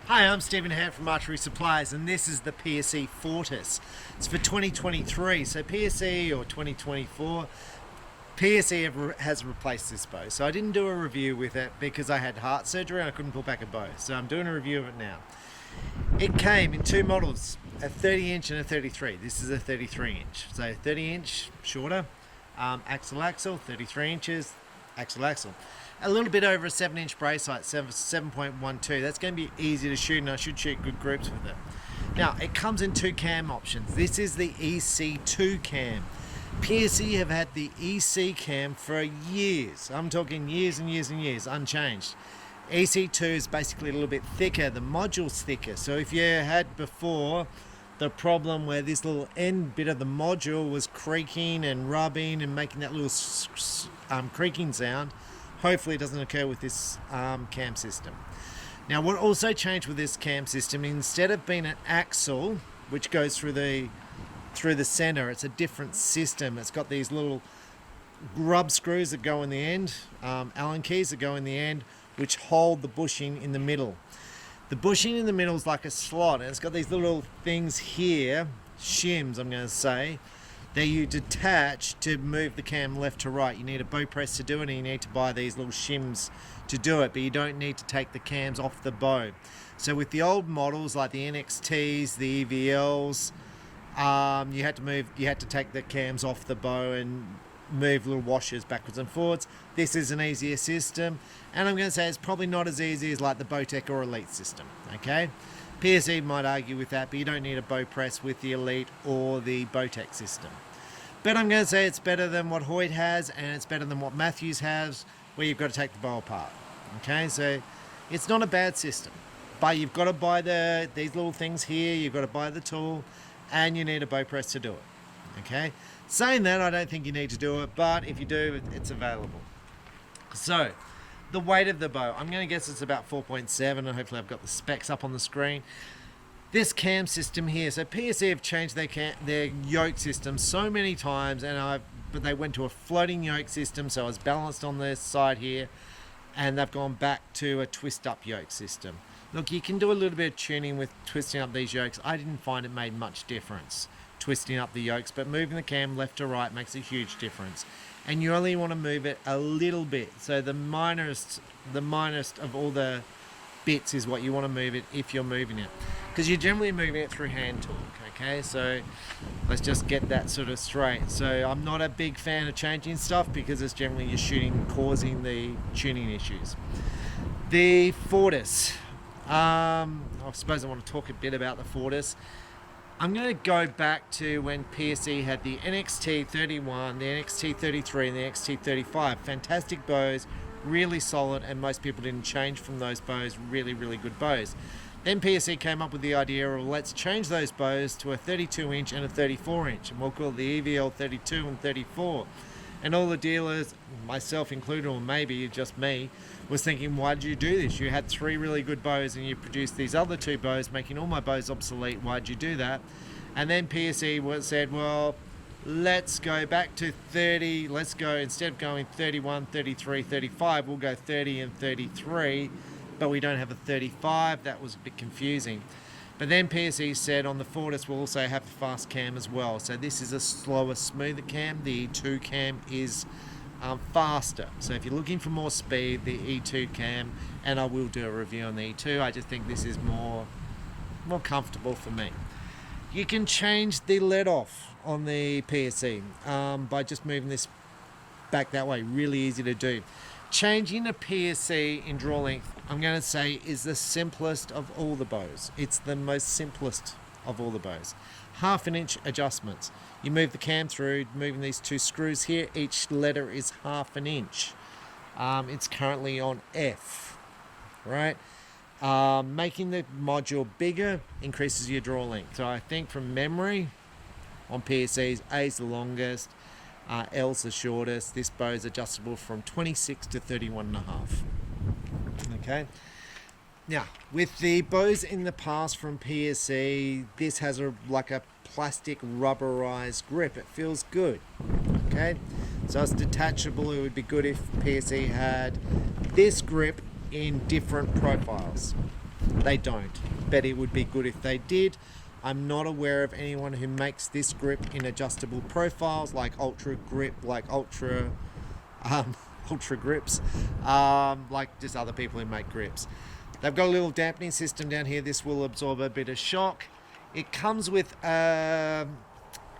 Hi, I'm Stephen Hand from Archery Supplies, and this is the PSE Fortis. It's for 2023, so PSE or 2024. PSE has replaced this bow, so I didn't do a review with it because I had heart surgery and I couldn't pull back a bow, so I'm doing a review of it now. It came in two models, a 30 inch and a 33. This is a 33 inch, so 30 inch shorter, axle, 33 inches, axle. A little bit over a 7 inch brace height, 7.12. That's going to be easy to shoot, and I should shoot good groups with it. Now, it comes in two cam options. This is the EC2 cam. PSE have had the EC cam for years. I'm talking years and years and years, unchanged. EC2 is basically a little bit thicker. The module's thicker. So if you had before the problem where this little end bit of the module was creaking and rubbing and making that little creaking sound, hopefully it doesn't occur with this cam system. Now, what also changed with this cam system, instead of being an axle which goes through the center, it's a different system. It's got these little grub screws that go in the end, Allen keys that go in the end, which hold the bushing in the middle. The bushing in the middle is like a slot, and it's got these little things here, shims I'm going to say, that you detach to move the cam left to right. You need a bow press to do it, and you need to buy these little shims to do it, but you don't need to take the cams off the bow. So with the old models like the NXTs, the EVLs, you had to take the cams off the bow and move little washers backwards and forwards. This is an easier system, and I'm going to say it's probably not as easy as like the Bowtech or Elite system. Okay, PSE might argue with that, but you don't need a bow press with the Elite or the Bowtech system. But I'm going to say it's better than what Hoyt has, and it's better than what Matthews has, where you've got to take the bow apart. Okay, so it's not a bad system, but you've got to buy these little things here, you've got to buy the tool, and you need a bow press to do it. Okay, saying that, I don't think you need to do it, but if you do, it's available. So the weight of the bow, I'm going to guess it's about 4.7, and hopefully I've got the specs up on the screen. This cam system here, so PSE have changed their yoke system so many times, but they went to a floating yoke system, so I was balanced on this side here, and they've gone back to a twist-up yoke system. Look, you can do a little bit of tuning with twisting up these yokes. I didn't find it made much difference twisting up the yokes, but moving the cam left to right makes a huge difference. And you only want to move it a little bit, so the minorest of all the bits is what you want to move it if you're moving it, because you're generally moving it through hand torque. Okay, so let's just get that sort of straight. So I'm not a big fan of changing stuff because it's generally your shooting causing the tuning issues. The Fortis, I suppose I want to talk a bit about the Fortis. I'm going to go back to when PSE had the NXT31, the NXT33 and the NXT35. Fantastic bows, really solid, and most people didn't change from those bows. Really, really good bows. Then PSE came up with the idea of, let's change those bows to a 32 inch and a 34 inch, and we'll call it the EVL 32 and 34. And all the dealers, myself included, or maybe just me, was thinking, why did you do this? You had three really good bows and you produced these other two bows, making all my bows obsolete. Why did you do that? And then PSE said, well, let's go back to 30. Let's go, instead of going 31, 33, 35, we'll go 30 and 33, but we don't have a 35. That was a bit confusing. But then PSE said on the Fortis we'll also have a fast cam as well. So this is a slower, smoother cam. The E2 cam is faster. So if you're looking for more speed, the E2 cam, and I will do a review on the E2, I just think this is more comfortable for me. You can change the let off on the PSE by just moving this back that way. Really easy to do. Changing a PSE in draw length, I'm going to say, is the simplest of all the bows. It's the most simplest of all the bows. 1/2 inch adjustments. You move the cam through, moving these two screws here. Each letter is 1/2 inch. It's currently on F, right? Making the module bigger increases your draw length. So I think from memory, on PSEs, A is the longest, L's the shortest. This bow is adjustable from 26 to 31.5. Okay. Now, with the bows in the past from PSE, this has like a plastic rubberized grip. It feels good. Okay. So it's detachable. It would be good if PSE had this grip in different profiles. They don't, but it would be good if they did. I'm not aware of anyone who makes this grip in adjustable profiles like Ultra Grip, like Ultra Grips, like just other people who make grips. They've got a little dampening system down here. This will absorb a bit of shock. It comes with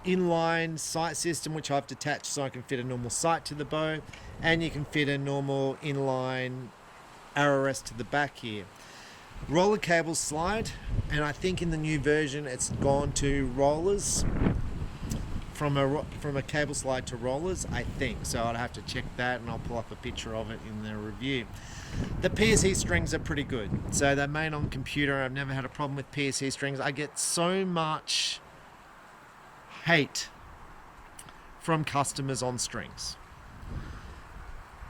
inline sight system, which I've detached so I can fit a normal sight to the bow, and you can fit a normal inline arrow rest to the back here. Roller cables slide, and I think in the new version it's gone to rollers, from a cable slide to rollers, I think. So I'd have to check that, and I'll pull up a picture of it in the review. The PSE strings are pretty good. So they're made on computer. I've never had a problem with PSE strings. I get so much hate from customers on strings.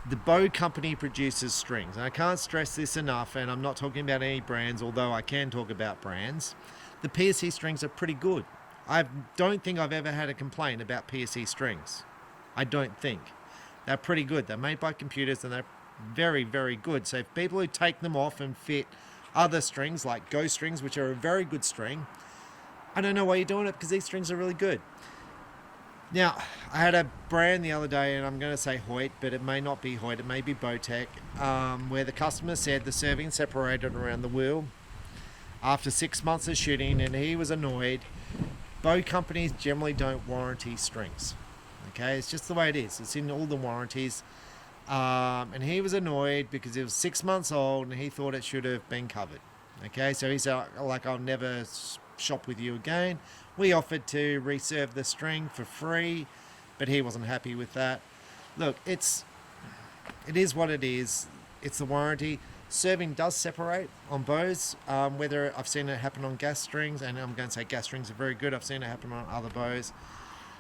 The bow company produces strings, and I can't stress this enough, and I'm not talking about any brands, although I can talk about brands. The PSE strings are pretty good. I don't think I've ever had a complaint about PSE strings. I don't think. They're pretty good. They're made by computers, and they're very, very good. So if people who take them off and fit other strings, like Go strings, which are a very good string, I don't know why you're doing it, because these strings are really good. Now, I had a brand the other day, and I'm going to say Hoyt, but it may not be Hoyt, it may be Bowtech, where the customer said the serving separated around the wheel after 6 months of shooting, and he was annoyed. Bow companies generally don't warranty strings. Okay, it's just the way it is. It's in all the warranties. And he was annoyed because it was 6 months old, and he thought it should have been covered. Okay, so he said, like, I'll never shop with you again. We offered to reserve the string for free, but he wasn't happy with that. Look, it is what it is. It's the warranty. Serving does separate on bows, whether I've seen it happen on gas strings, and I'm going to say gas strings are very good. I've seen it happen on other bows.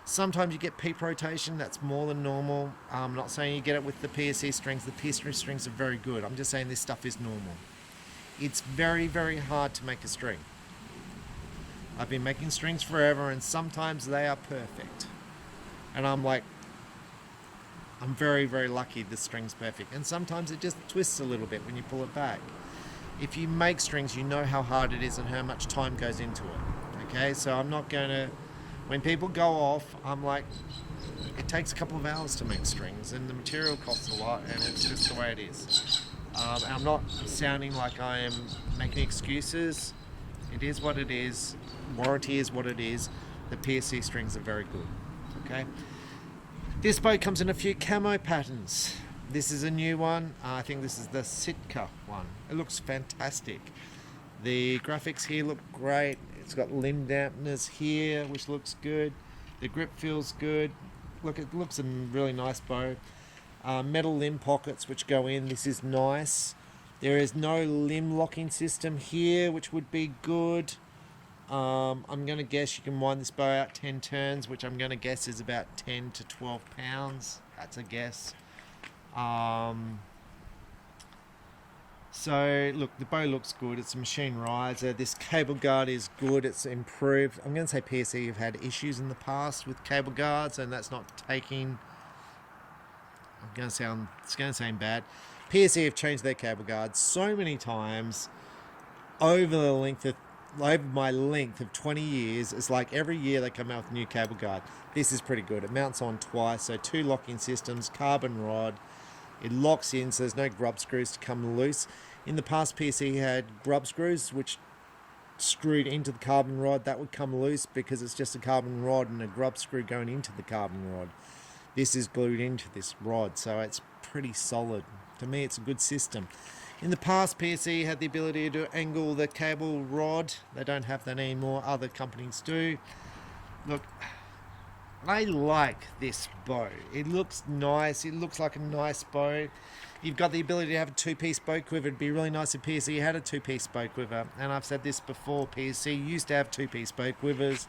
Sometimes you get peep rotation. That's more than normal. I'm not saying you get it with the PSE strings. The PSE strings are very good. I'm just saying this stuff is normal. It's very, very hard to make a string. I've been making strings forever, and sometimes they are perfect. And I'm very, very lucky the string's perfect. And sometimes it just twists a little bit when you pull it back. If you make strings, you know how hard it is and how much time goes into it. Okay, so I'm not going to... When people go off, I'm like, it takes a couple of hours to make strings, and the material costs a lot, and it's just the way it is. I'm not sounding like I am making excuses. It is what it is. Warranty is what it is. The PSE strings are very good. Okay. This bow comes in a few camo patterns. This is a new one. I think this is the Sitka one. It looks fantastic. The graphics here look great. It's got limb dampeners here, which looks good. The grip feels good. Look, it looks a really nice bow. Metal limb pockets which go in. This is nice. There is no limb locking system here, which would be good. I'm going to guess you can wind this bow out 10 turns, which I'm going to guess is about 10 to 12 pounds. That's a guess. So, look, the bow looks good. It's a machine riser. This cable guard is good. It's improved. I'm going to say PSE have had issues in the past with cable guards, and that's not taking... it's going to sound bad. PSE have changed their cable guards so many times over my length of 20 years. It's like every year they come out with a new cable guard. This is pretty good. It mounts on twice, so 2 locking systems, carbon rod. It locks in, so there's no grub screws to come loose. In the past, PSE had grub screws which screwed into the carbon rod. That would come loose because it's just a carbon rod and a grub screw going into the carbon rod. This is glued into this rod, so it's pretty solid. To me, it's a good system. In the past, PSE had the ability to angle the cable rod. They don't have that anymore. Other companies do. Look, I like this bow. It looks nice. It looks like a nice bow. You've got the ability to have a 2-piece bow quiver. It'd be really nice if PSE had a 2-piece bow quiver. And I've said this before, PSE used to have 2-piece bow quivers,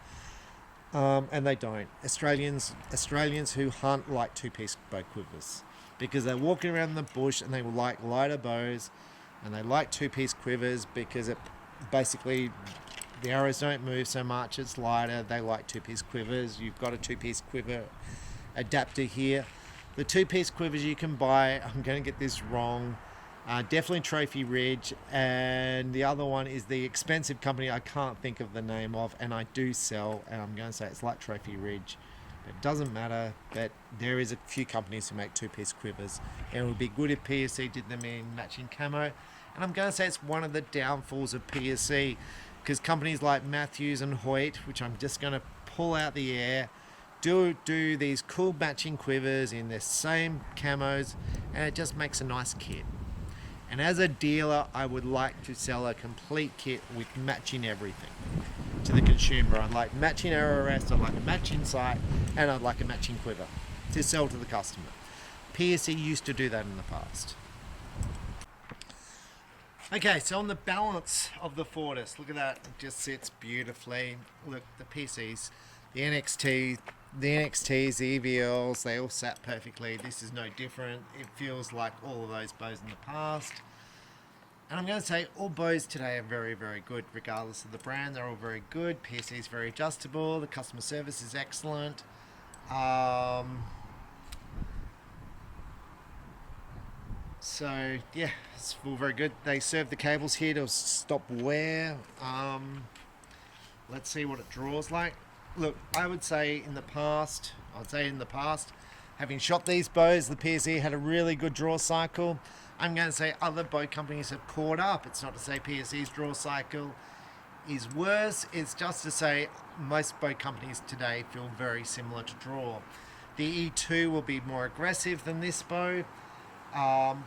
and they don't. Australians who hunt like 2-piece bow quivers because they're walking around the bush and they like lighter bows, and they like 2-piece quivers because it basically... the arrows don't move so much, it's lighter. They like 2-piece quivers. You've got a 2-piece quiver adapter here. The 2-piece quivers you can buy, I'm going to get this wrong, Definitely Trophy Ridge, and the other one is the expensive company I can't think of the name of, and I do sell, and I'm going to say it's like Trophy Ridge. It doesn't matter, but there is a few companies who make two-piece quivers, and it would be good if PSE did them in matching camo. And I'm going to say it's one of the downfalls of PSE, because companies like Matthews and Hoyt, which I'm just going to pull out the air, do these cool matching quivers in their same camos, and it just makes a nice kit. And as a dealer, I would like to sell a complete kit with matching everything to the consumer. I'd like matching arrow rest, I'd like a matching sight, and I'd like a matching quiver to sell to the customer. PSE used to do that in the past. Okay, so on the balance of the Fortis, look at that, it just sits beautifully. Look, the PCs, the NXTs, the EVLs, they all sat perfectly. This is no different. It feels like all of those bows in the past. And I'm going to say all bows today are very, very good, regardless of the brand. They're all very good. PSE is very adjustable. The customer service is excellent. So yeah, it's all very good. They serve the cables here to stop wear. Let's see what it draws like. Look, I would say in the past, having shot these bows, the PSE had a really good draw cycle. I'm going to say other bow companies have caught up. It's not to say PSE's draw cycle is worse. It's just to say most bow companies today feel very similar to draw. The E2 will be more aggressive than this bow.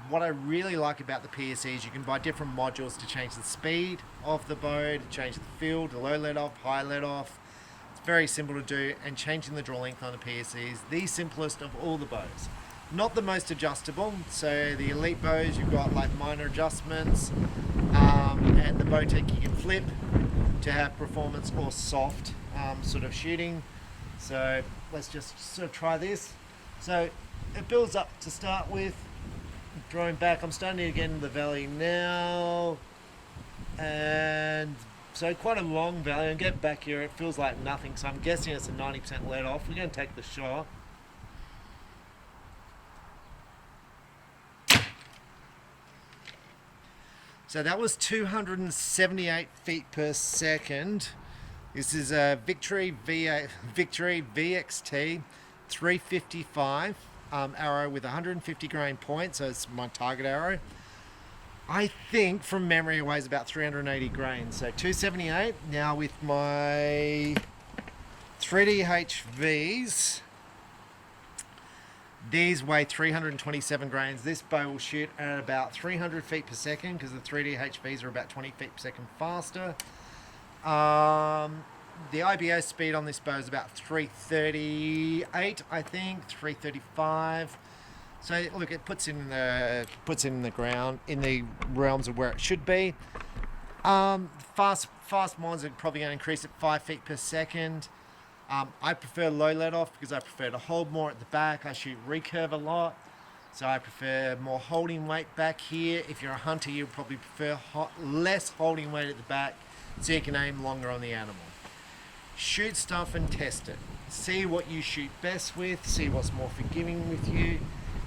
What I really like about the PSE is you can buy different modules to change the speed of the bow, to change the field, the low let off, high let off. It's very simple to do, and changing the draw length on the PSE is the simplest of all the bows. Not the most adjustable, so the elite bows you've got like minor adjustments, and the Bowtech you can flip to have performance or soft sort of shooting. So let's just sort of try this. So it builds up to start with, drawing back. I'm starting to get into the valley now, and so quite a long valley. And get back here, it feels like nothing, so I'm guessing it's a 90% let off. We're going to take the shot. So that was 278 feet per second. This is a Victory VXT 355 arrow with 150 grain point, so it's my target arrow. I think from memory it weighs about 380 grains, so 278. Now with my 3DHVs, these weigh 327 grains. This bow will shoot at about 300 feet per second because the 3DHVs are about 20 feet per second faster. The IBO speed on this bow is about 338, I think, 335. So look, it puts it in the ground, in the realms of where it should be. Fast mods are probably going to increase at 5 feet per second. I prefer low let off because I prefer to hold more at the back. I shoot recurve a lot, so I prefer more holding weight back here. If you're a hunter, you probably prefer less holding weight at the back, so you can aim longer on the animal. Shoot stuff and test it. See what you shoot best with, see what's more forgiving with you,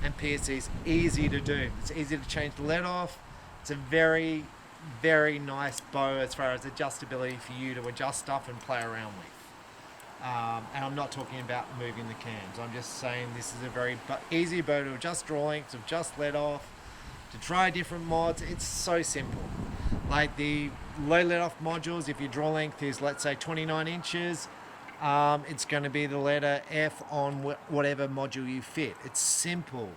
and PSE is easy to do. It's easy to change the let off. It's a very, very nice bow as far as adjustability for you to adjust stuff and play around with. And I'm not talking about moving the cams. I'm just saying this is a very easy bow to adjust draw length, to adjust let off, to try different mods. It's so simple. Like the low let off modules, if your draw length is, let's say, 29 inches, it's going to be the letter F on whatever module you fit. It's simple.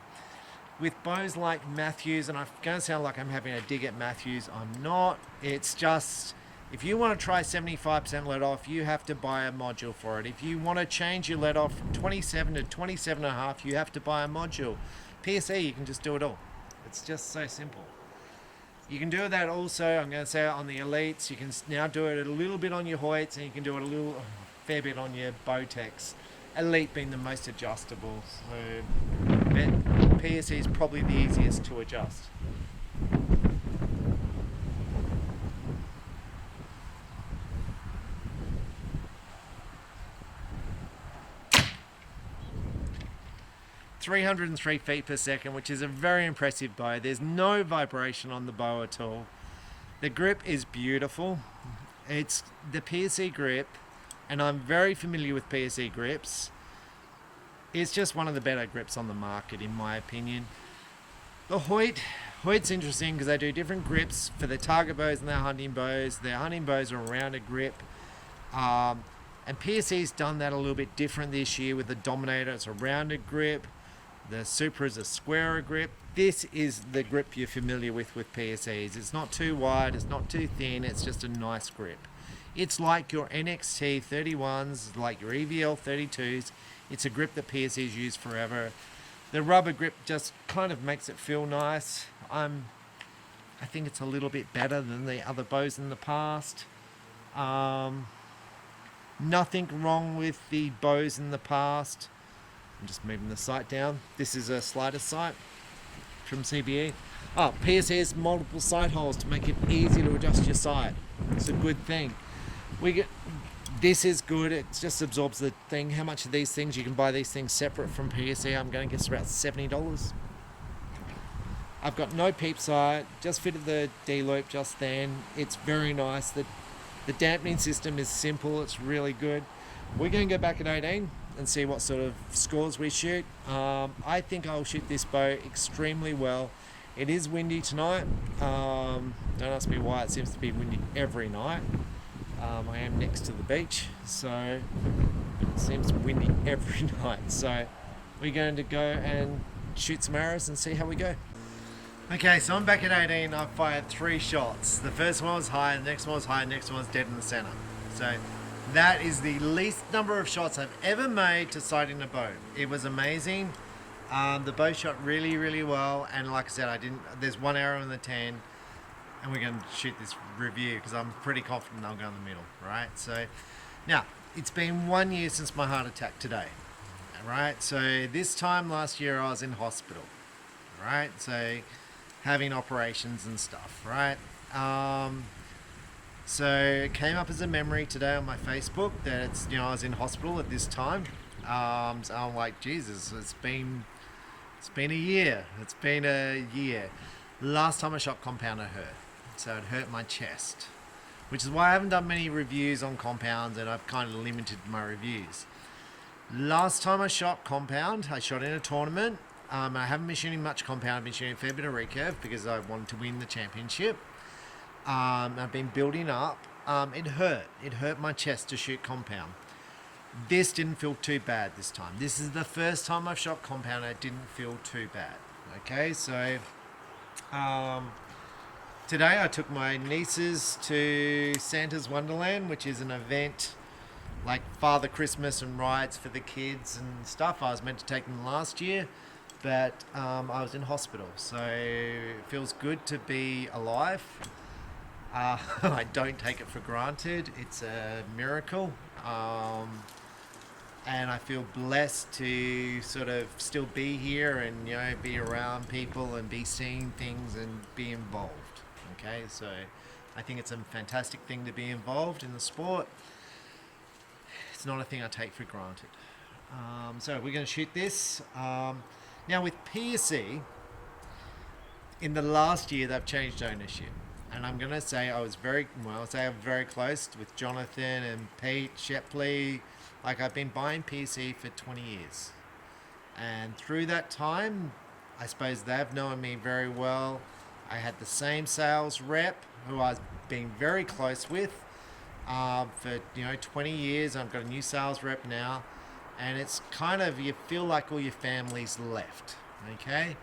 With bows like Matthews, and I'm going to sound like I'm having a dig at Matthews, I'm not. It's just, if you want to try 75% let off, you have to buy a module for it. If you want to change your let off from 27 to 27.5, you have to buy a module. PSE, you can just do it all. It's just so simple. You can do that also, I'm going to say, on the elites. You can now do it a little bit on your Hoyts, and you can do it a fair bit on your Bowtechs. Elite being the most adjustable. So PSE is probably the easiest to adjust. 303 feet per second, which is a very impressive bow. There's no vibration on the bow at all. The grip is beautiful. It's the PSE grip, and I'm very familiar with PSE grips. It's just one of the better grips on the market, in my opinion. The Hoyt's interesting because they do different grips for their target bows and their hunting bows. Their hunting bows are a rounded grip. And PSE's done that a little bit different this year with the Dominator. It's a rounded grip. The Super is a squarer grip. This is the grip you're familiar with PSEs. It's not too wide, it's not too thin, it's just a nice grip. It's like your NXT 31s, like your EVL 32s. It's a grip that PSEs use forever. The rubber grip just kind of makes it feel nice. I think it's a little bit better than the other bows in the past. Nothing wrong with the bows in the past. I'm just moving the sight down. This is a slider sight from CBE. Oh, PSE has multiple sight holes to make it easy to adjust your sight. It's a good thing. This is good. It just absorbs the thing. How much of these things? You can buy these things separate from PSE. I'm going to guess about $70. I've got no peep sight. Just fitted the D loop just then. It's very nice. The dampening system is simple. It's really good. We're going to go back at 18 and see what sort of scores we shoot. I think I'll shoot this bow extremely well. It is windy tonight. Don't ask me why. It seems to be windy every night. I am next to the beach, so it seems windy every night. So we're going to go and shoot some arrows and see how we go. Okay, so I'm back at 18. I've fired 3 shots. The first one was high, the next one was high, the next one was dead in the center. So that is the least number of shots I've ever made to sighting a bow. It was amazing. The bow shot really, really well, and like I said, there's 1 arrow in the 10, and we're going to shoot this review because I'm pretty confident I'll go in the middle, right? So now, it's been 1 year since my heart attack today, right? So this time last year I was in hospital, right? So having operations and stuff, right? So it came up as a memory today on my Facebook that it's, I was in hospital at this time. So I'm like, Jesus, it's been a year. It's been a year. Last time I shot compound, it hurt. So it hurt my chest, which is why I haven't done many reviews on compounds, and I've kind of limited my reviews. Last time I shot compound, I shot in a tournament. I haven't been shooting much compound. I've been shooting a fair bit of recurve because I wanted to win the championship. I've been building up. It hurt. It hurt my chest to shoot compound. This didn't feel too bad this time. This is the first time I've shot compound and it didn't feel too bad. Okay, so today I took my nieces to Santa's Wonderland, which is an event like Father Christmas and rides for the kids and stuff. I was meant to take them last year, but I was in hospital, so it feels good to be alive. I don't take it for granted. It's a miracle. And I feel blessed to sort of still be here and, be around people and be seeing things and be involved. Okay, so I think it's a fantastic thing to be involved in the sport. It's not a thing I take for granted. So we're going to shoot this. Now with PSE, in the last year they've changed ownership. And I'm going to say I'm very close with Jonathan and Pete Shepley. Like, I've been buying PSE for 20 years. And through that time, I suppose they've known me very well. I had the same sales rep who I've been very close with for 20 years. I've got a new sales rep now. And it's kind of, you feel like all your family's left. Okay?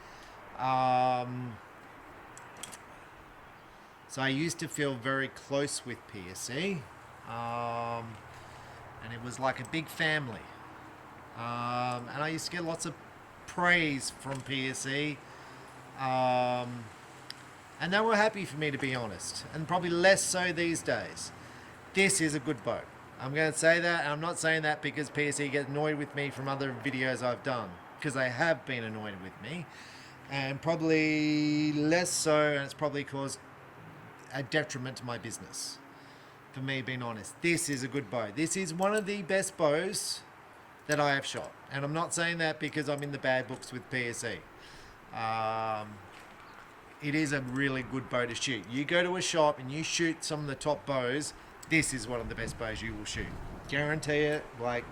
So I used to feel very close with PSE, and it was like a big family. And I used to get lots of praise from PSE, and they were happy for me, to be honest, and probably less so these days. This is a good bow. I'm going to say that, and I'm not saying that because PSE get annoyed with me from other videos I've done, because they have been annoyed with me, and probably less so, and it's probably caused a detriment to my business, for me being honest. This is a good bow. This is one of the best bows that I have shot. And I'm not saying that because I'm in the bad books with PSE. It is a really good bow to shoot. You go to a shop and you shoot some of the top bows, this is one of the best bows you will shoot. Guarantee it. Like,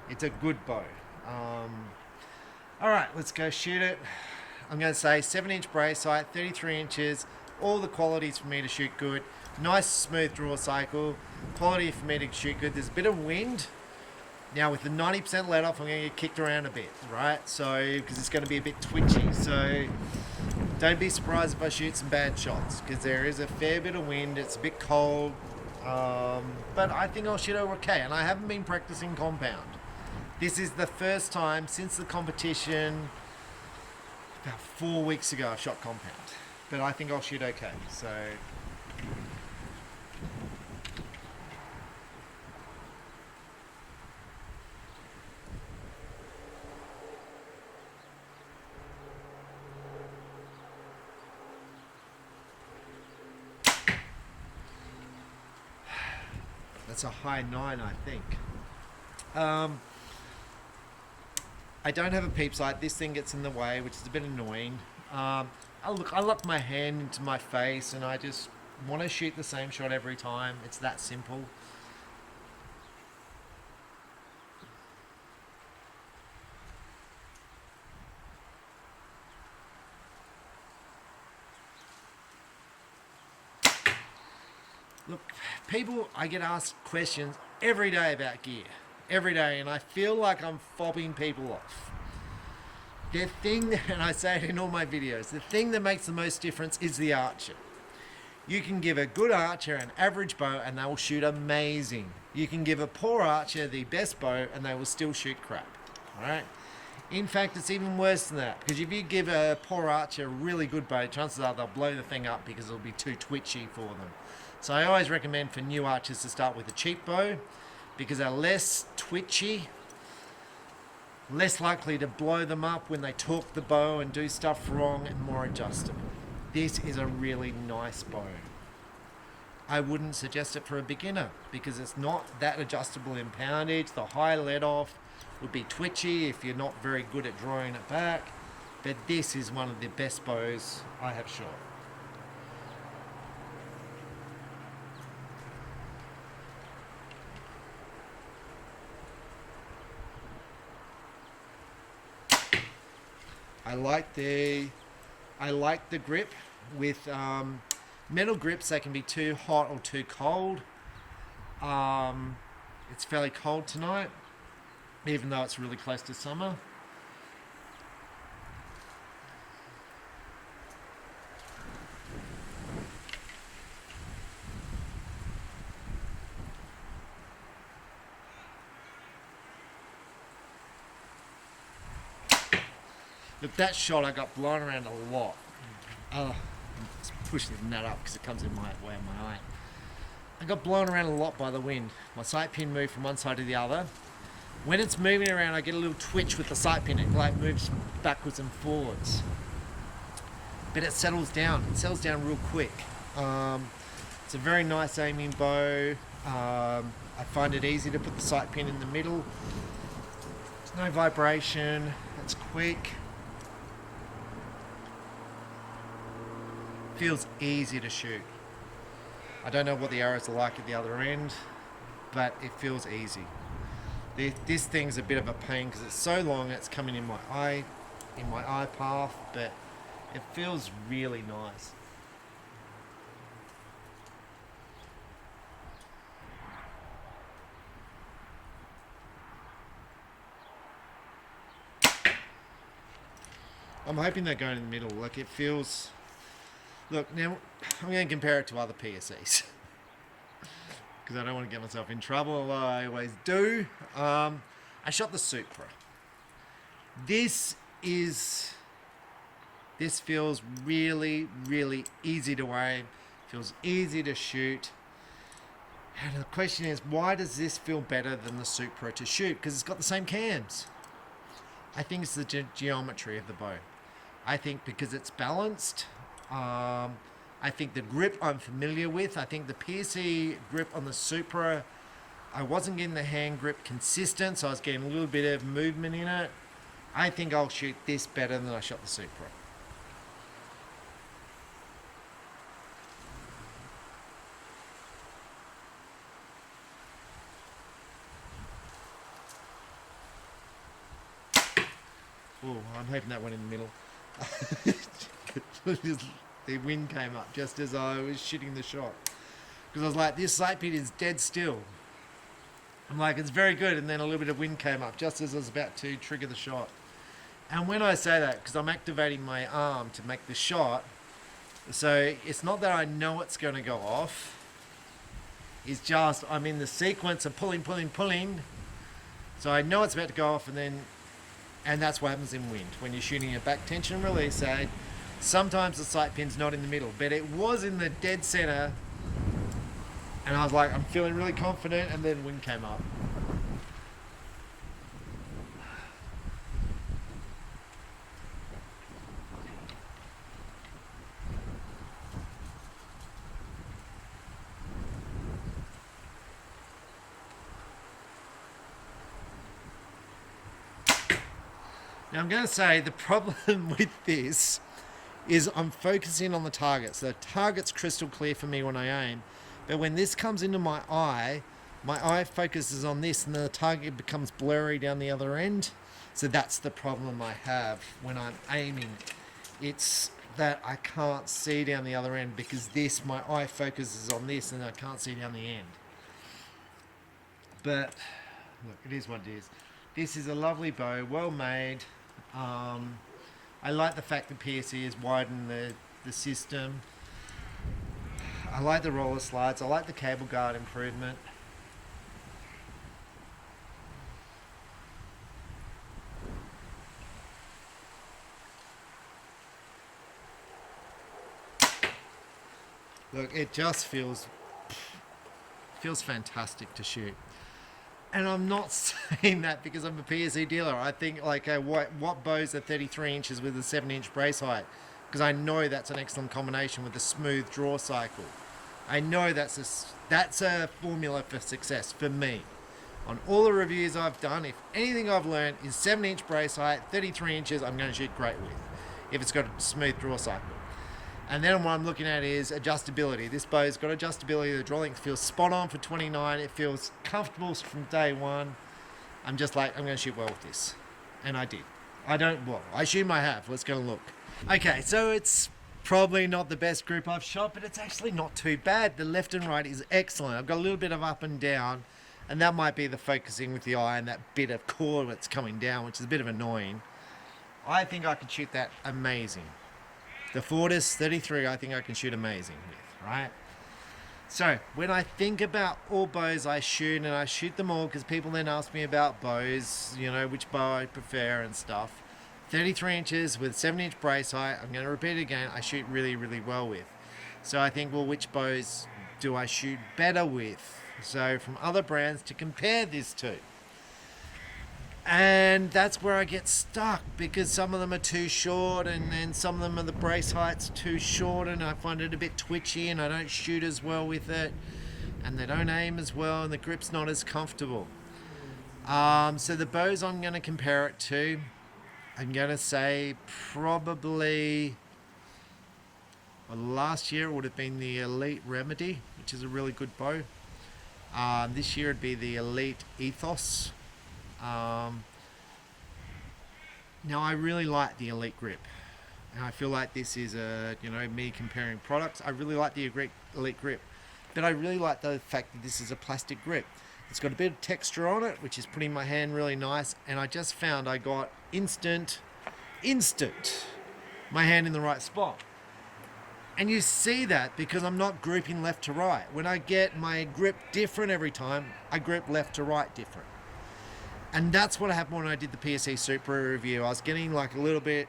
it's a good bow. All right, let's go shoot it. I'm going to say 7-inch brace sight, 33 inches, all the qualities for me to shoot good. Nice smooth draw cycle, quality for me to shoot good. There's a bit of wind. Now with the 90% let off, I'm going to get kicked around a bit, right? So, because it's going to be a bit twitchy. So, don't be surprised if I shoot some bad shots, because there is a fair bit of wind. It's a bit cold, but I think I'll shoot okay. And I haven't been practicing compound. This is the first time since the competition, about 4 weeks ago, I've shot compound. But I think I'll shoot okay. So. That's a high 9, I think. I don't have a peep sight. This thing gets in the way, which is a bit annoying. I lock my hand into my face and I just want to shoot the same shot every time. It's that simple. Look, people, I get asked questions every day about gear. Every day, and I feel like I'm fobbing people off. The thing, and I say it in all my videos, the thing that makes the most difference is the archer. You can give a good archer an average bow and they will shoot amazing. You can give a poor archer the best bow and they will still shoot crap. Alright? In fact, it's even worse than that, because if you give a poor archer a really good bow, chances are they'll blow the thing up because it'll be too twitchy for them. So I always recommend for new archers to start with a cheap bow, because they're less twitchy, less likely to blow them up when they torque the bow and do stuff wrong, and more adjustable. This is a really nice bow. I wouldn't suggest it for a beginner because it's not that adjustable in poundage. The high let off would be twitchy if you're not very good at drawing it back, but this is one of the best bows I have shot. I like the grip with metal grips. They can be too hot or too cold. It's fairly cold tonight, even though it's really close to summer. Look, that shot I got blown around a lot. Let's push this nut up because it comes in my way of my eye. I got blown around a lot by the wind. My sight pin moved from one side to the other. When it's moving around, I get a little twitch with the sight pin. It like moves backwards and forwards. But it settles down. It settles down real quick. It's a very nice aiming bow. I find it easy to put the sight pin in the middle. There's no vibration. It's quick. Feels easy to shoot. I don't know what the arrows are like at the other end, but it feels easy. This thing's a bit of a pain because it's so long. It's coming in my eye path, but it feels really nice. I'm hoping they're going in the middle. Like it feels. Look, now I'm going to compare it to other PSEs because I don't want to get myself in trouble, although I always do. I shot the Supra. This feels really, really easy to aim. Feels easy to shoot. And the question is, why does this feel better than the Supra to shoot? Because it's got the same cams. I think it's the geometry of the bow. I think because it's balanced. I think the grip I'm familiar with. I think the PSE grip on the Supra I wasn't getting the hand grip consistent, so I was getting a little bit of movement in it. I think I'll shoot this better than I shot the Supra. Oh, I'm hoping that went in the middle. The wind came up just as I was shooting the shot. Because I was like, this sight pit is dead still. I'm like, it's very good. And then a little bit of wind came up just as I was about to trigger the shot. And when I say that, because I'm activating my arm to make the shot, so it's not that I know it's going to go off. It's just I'm in the sequence of pulling. So I know it's about to go off, and that's what happens in wind. When you're shooting a back tension release aid, sometimes the sight pin's not in the middle, but it was in the dead center. And I was like, I'm feeling really confident, and then wind came up. Now I'm going to say the problem with this is I'm focusing on the target. So the target's crystal clear for me when I aim. But when this comes into my eye focuses on this and the target becomes blurry down the other end. So that's the problem I have when I'm aiming. It's that I can't see down the other end because my eye focuses on this and I can't see down the end. But look, it is what it is. This is a lovely bow, well made. I like the fact that PSE has widened the system. I like the roller slides. I like the cable guard improvement. Look, it just feels fantastic to shoot. And I'm not saying that because I'm a PSE dealer. I think like what bows are 33 inches with a 7-inch brace height? Because I know that's an excellent combination with a smooth draw cycle. I know that's a formula for success for me. On all the reviews I've done, if anything I've learned is 7-inch brace height, 33 inches, I'm going to shoot great with. If it's got a smooth draw cycle. And then what I'm looking at is adjustability. This bow's got adjustability. The draw length feels spot on for 29. It feels comfortable from day one. I'm just like, I'm going to shoot well with this. And I did. I assume I have. Let's go and look. Okay, so it's probably not the best group I've shot, but it's actually not too bad. The left and right is excellent. I've got a little bit of up and down, and that might be the focusing with the eye and that bit of core that's coming down, which is a bit of annoying. I think I could shoot that amazing. The Fortis 33, I think I can shoot amazing with, right? So, when I think about all bows I shoot, and I shoot them all because people then ask me about bows, you know, which bow I prefer and stuff. 33 inches with 7-inch brace height, I'm going to repeat it again, I shoot really, really well with. So I think, well, which bows do I shoot better with? So, from other brands to compare this to. And that's where I get stuck because some of them are too short and then some of them are the brace height's too short and I find it a bit twitchy and I don't shoot as well with it and they don't aim as well and the grip's not as comfortable. So the bows I'm going to compare it to, I'm going to say probably, well, last year it would have been the Elite Remedy, which is a really good bow. This year it'd be the Elite Ethos. Now I really like the Elite Grip and I feel like this is me comparing products. I really like the Elite Grip, but I really like the fact that this is a plastic grip. It's got a bit of texture on it, which is putting my hand really nice, and I just found I got instant my hand in the right spot. And you see that because I'm not grouping left to right. When I get my grip different every time, I grip left to right different. And that's what happened when I did the PSE Supra review. I was getting like a little bit,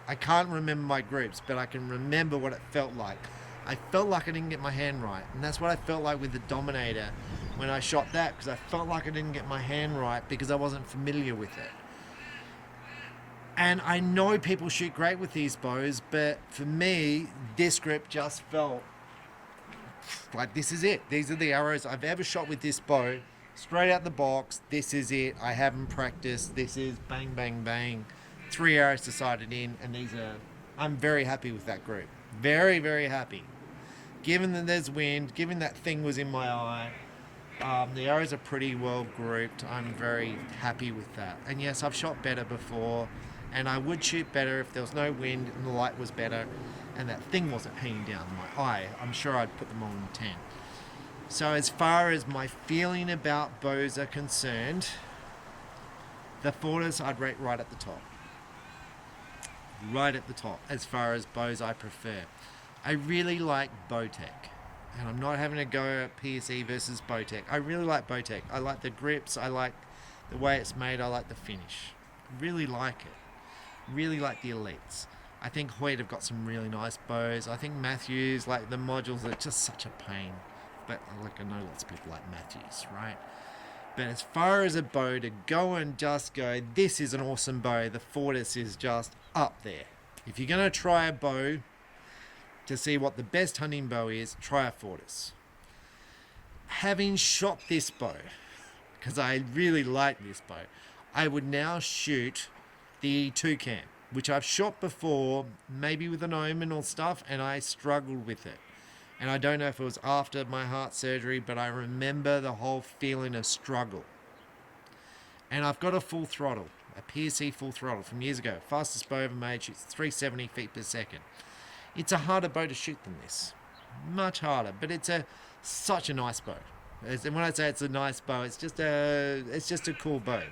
I can't remember my groups, but I can remember what it felt like. I felt like I didn't get my hand right. And that's what I felt like with the Dominator when I shot that, because I felt like I didn't get my hand right because I wasn't familiar with it. And I know people shoot great with these bows, but for me, this grip just felt like this is it. These are the arrows I've ever shot with this bow straight out the box. This is it. I haven't practiced. This is bang, bang, bang. 3 arrows decided in, and I'm very happy with that group. Very, very happy. Given that there's wind, given that thing was in my eye, the arrows are pretty well grouped. I'm very happy with that. And yes, I've shot better before, and I would shoot better if there was no wind and the light was better and that thing wasn't hanging down my eye. I'm sure I'd put them on 10. So as far as my feeling about bows are concerned, the Fortis I'd rate right at the top. Right at the top as far as bows I prefer. I really like Bowtech. And I'm not having a go at PSE versus Bowtech. I really like Bowtech. I like the grips. I like the way it's made. I like the finish. Really like it. Really like the Elites. I think Hoyt have got some really nice bows. I think Matthews, like the modules, are just such a pain. But like I know lots of people like Matthews, right? But as far as a bow to go and just go, this is an awesome bow, the Fortis is just up there. If you're going to try a bow to see what the best hunting bow is, try a Fortis. Having shot this bow, because I really like this bow, I would now shoot the EC2 cam, which I've shot before, maybe with an omen or stuff, and I struggled with it. And I don't know if it was after my heart surgery, but I remember the whole feeling of struggle. And I've got a full throttle, a PSE full throttle from years ago. Fastest bow ever made, shoots 370 feet per second. It's a harder bow to shoot than this. Much harder, but it's such a nice bow. And when I say it's a nice bow, it's just a cool bow.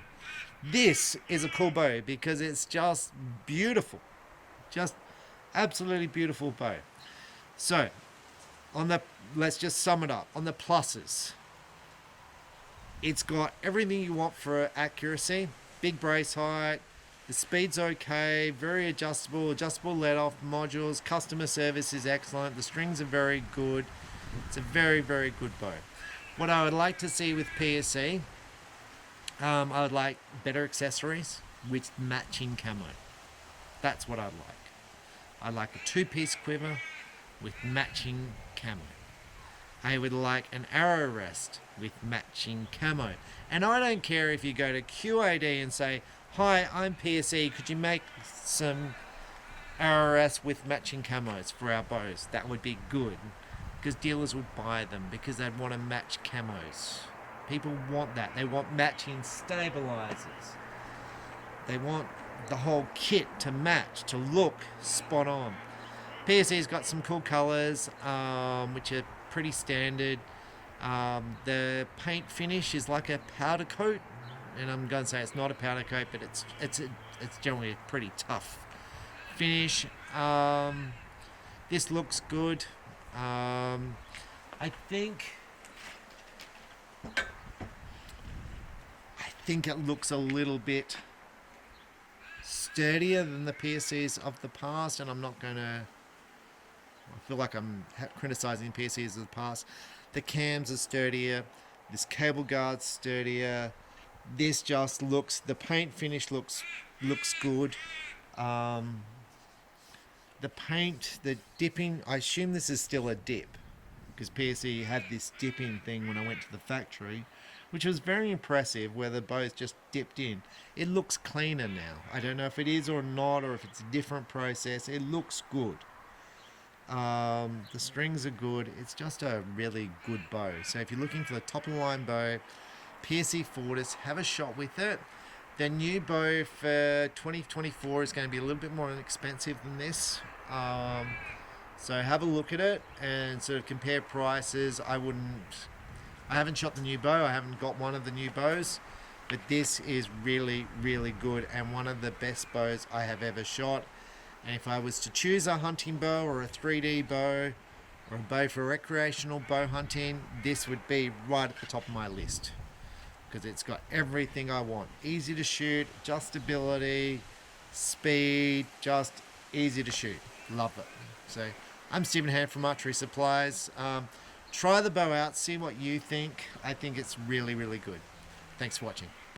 This is a cool bow because it's just beautiful. Just absolutely beautiful bow. So, let's just sum it up. On the pluses, it's got everything you want for accuracy. Big brace height, the speed's okay, very adjustable let-off modules, customer service is excellent, the strings are very good. It's a very, very good bow. What I would like to see with PSE, I would like better accessories with matching camo. That's what I'd like. I'd like a 2-piece quiver with matching camo. I would like an arrow rest with matching camo. And I don't care if you go to QAD and say, "Hi, I'm PSE, could you make some arrow rests with matching camos for our bows?" That would be good, because dealers would buy them because they'd want to match camos. People want that. They want matching stabilizers. They want the whole kit to match, to look spot on. PSE's got some cool colors, which are pretty standard. The paint finish is like a powder coat, and I'm going to say it's not a powder coat, but it's generally a pretty tough finish. This looks good. I think it looks a little bit sturdier than the PSEs of the past, and I'm not going to. I feel like I'm criticizing PSEs of the past. The cams are sturdier. This cable guard's sturdier. This just looks. The paint finish looks good. The paint, the dipping. I assume this is still a dip, because PSE had this dipping thing when I went to the factory, which was very impressive, where the bows just dipped in. It looks cleaner now. I don't know if it is or not, or if it's a different process. It looks good. The strings are good. It's just a really good bow. So if you're looking for the top of the line bow, PSE Fortis, have a shot with it. The new bow for 2024 is going to be a little bit more expensive than this. So have a look at it and sort of compare prices. I haven't shot the new bow. I haven't got one of the new bows, but this is really, really good and one of the best bows I have ever shot. And if I was to choose a hunting bow or a 3D bow or a bow for recreational bow hunting, this would be right at the top of my list, because it's got everything I want. Easy to shoot, adjustability, speed, just easy to shoot. Love it. So I'm Stephen Hand from Archery Supplies. Try the bow out, see what you think. I think it's really, really good. Thanks for watching.